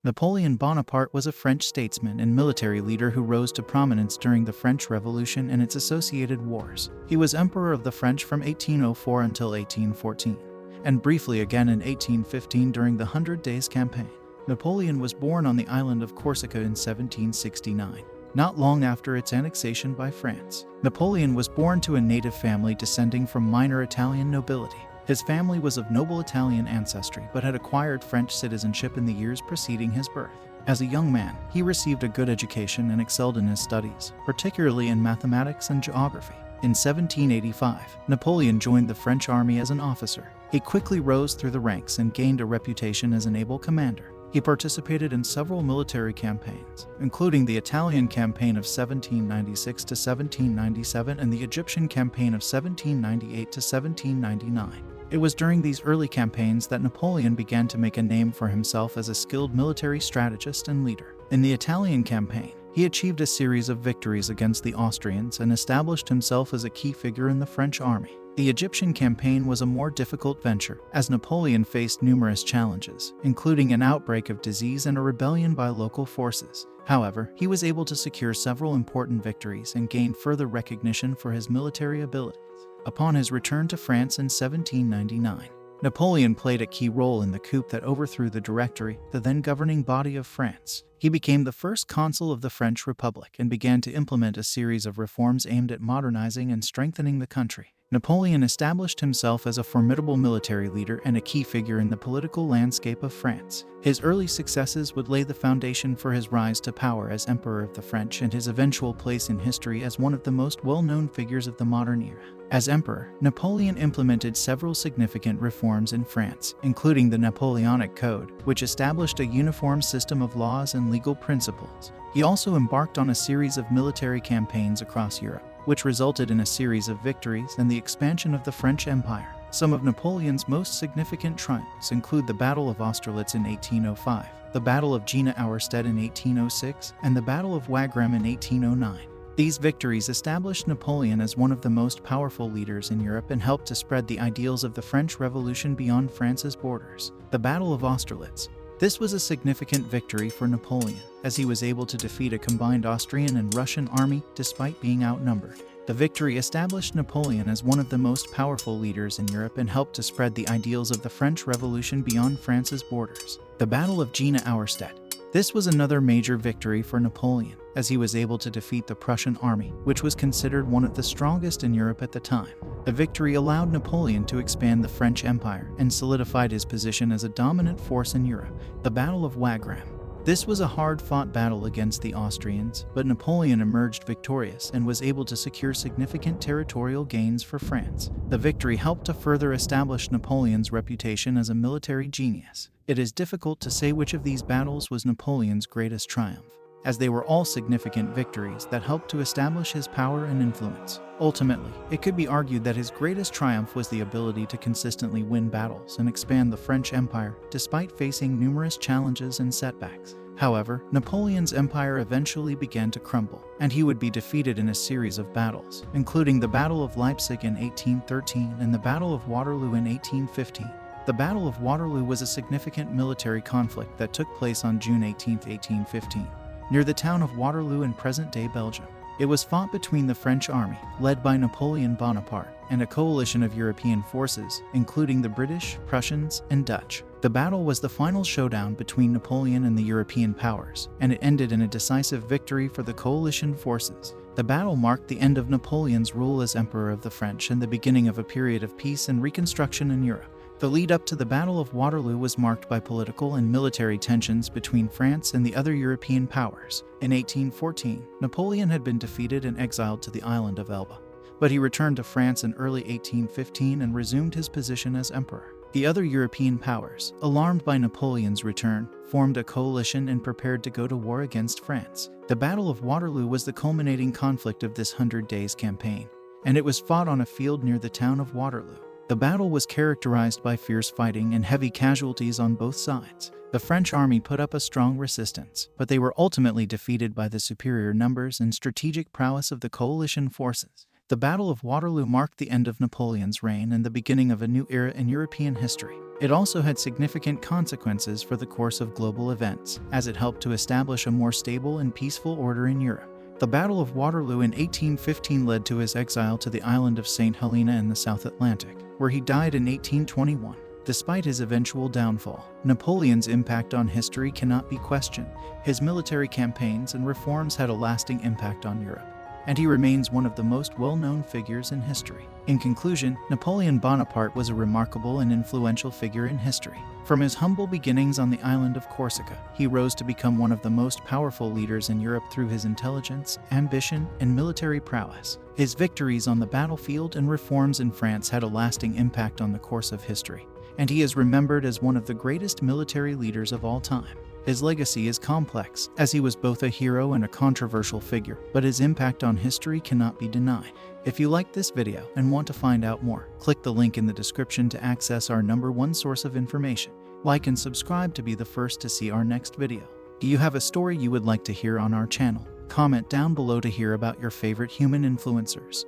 Napoleon Bonaparte was a French statesman and military leader who rose to prominence during the French Revolution and its associated wars. He was Emperor of the French from 1804 until 1814, and briefly again in 1815 during the Hundred Days Campaign. Napoleon was born on the island of Corsica in 1769, not long after its annexation by France. Napoleon was born to a native family descending from minor Italian nobility. His family was of noble Italian ancestry but had acquired French citizenship in the years preceding his birth. As a young man, he received a good education and excelled in his studies, particularly in mathematics and geography. In 1785, Napoleon joined the French army as an officer. He quickly rose through the ranks and gained a reputation as an able commander. He participated in several military campaigns, including the Italian campaign of 1796 to 1797 and the Egyptian campaign of 1798 to 1799. It was during these early campaigns that Napoleon began to make a name for himself as a skilled military strategist and leader. In the Italian campaign, he achieved a series of victories against the Austrians and established himself as a key figure in the French army. The Egyptian campaign was a more difficult venture, as Napoleon faced numerous challenges, including an outbreak of disease and a rebellion by local forces. However, he was able to secure several important victories and gain further recognition for his military abilities. Upon his return to France in 1799, Napoleon played a key role in the coup that overthrew the Directory, the then governing body of France. He became the first consul of the French Republic and began to implement a series of reforms aimed at modernizing and strengthening the country. Napoleon established himself as a formidable military leader and a key figure in the political landscape of France. His early successes would lay the foundation for his rise to power as Emperor of the French and his eventual place in history as one of the most well-known figures of the modern era. As emperor, Napoleon implemented several significant reforms in France, including the Napoleonic Code, which established a uniform system of laws and legal principles. He also embarked on a series of military campaigns across Europe, which resulted in a series of victories and the expansion of the French Empire. Some of Napoleon's most significant triumphs include the Battle of Austerlitz in 1805, the Battle of Jena Auerstedt in 1806, and the Battle of Wagram in 1809. These victories established Napoleon as one of the most powerful leaders in Europe and helped to spread the ideals of the French Revolution beyond France's borders. The Battle of Austerlitz. This was a significant victory for Napoleon, as he was able to defeat a combined Austrian and Russian army despite being outnumbered. The victory established Napoleon as one of the most powerful leaders in Europe and helped to spread the ideals of the French Revolution beyond France's borders. The Battle of Jena Auerstedt. This was another major victory for Napoleon, as he was able to defeat the Prussian army, which was considered one of the strongest in Europe at the time. The victory allowed Napoleon to expand the French Empire and solidified his position as a dominant force in Europe. The Battle of Wagram. This was a hard-fought battle against the Austrians, but Napoleon emerged victorious and was able to secure significant territorial gains for France. The victory helped to further establish Napoleon's reputation as a military genius. It is difficult to say which of these battles was Napoleon's greatest triumph, as they were all significant victories that helped to establish his power and influence. Ultimately, it could be argued that his greatest triumph was the ability to consistently win battles and expand the French Empire despite facing numerous challenges and setbacks. However, Napoleon's empire eventually began to crumble, and he would be defeated in a series of battles, including the Battle of Leipzig in 1813 and the Battle of Waterloo in 1815. The Battle of Waterloo was a significant military conflict that took place on June 18, 1815. Near the town of Waterloo in present-day Belgium. It was fought between the French army, led by Napoleon Bonaparte, and a coalition of European forces, including the British, Prussians, and Dutch. The battle was the final showdown between Napoleon and the European powers, and it ended in a decisive victory for the coalition forces. The battle marked the end of Napoleon's rule as Emperor of the French and the beginning of a period of peace and reconstruction in Europe. The lead-up to the Battle of Waterloo was marked by political and military tensions between France and the other European powers. In 1814, Napoleon had been defeated and exiled to the island of Elba, but he returned to France in early 1815 and resumed his position as emperor. The other European powers, alarmed by Napoleon's return, formed a coalition and prepared to go to war against France. The Battle of Waterloo was the culminating conflict of this 100 Days campaign, and it was fought on a field near the town of Waterloo. The battle was characterized by fierce fighting and heavy casualties on both sides. The French army put up a strong resistance, but they were ultimately defeated by the superior numbers and strategic prowess of the coalition forces. The Battle of Waterloo marked the end of Napoleon's reign and the beginning of a new era in European history. It also had significant consequences for the course of global events, as it helped to establish a more stable and peaceful order in Europe. The Battle of Waterloo in 1815 led to his exile to the island of St. Helena in the South Atlantic, where he died in 1821. Despite his eventual downfall, Napoleon's impact on history cannot be questioned. His military campaigns and reforms had a lasting impact on Europe, and he remains one of the most well-known figures in history. In conclusion, Napoleon Bonaparte was a remarkable and influential figure in history. From his humble beginnings on the island of Corsica, he rose to become one of the most powerful leaders in Europe through his intelligence, ambition, and military prowess. His victories on the battlefield and reforms in France had a lasting impact on the course of history, and he is remembered as one of the greatest military leaders of all time. His legacy is complex, as he was both a hero and a controversial figure, but his impact on history cannot be denied. If you liked this video and want to find out more, click the link in the description to access our #1 source of information. Like and subscribe to be the first to see our next video. Do you have a story you would like to hear on our channel? Comment down below to hear about your favorite human influencers.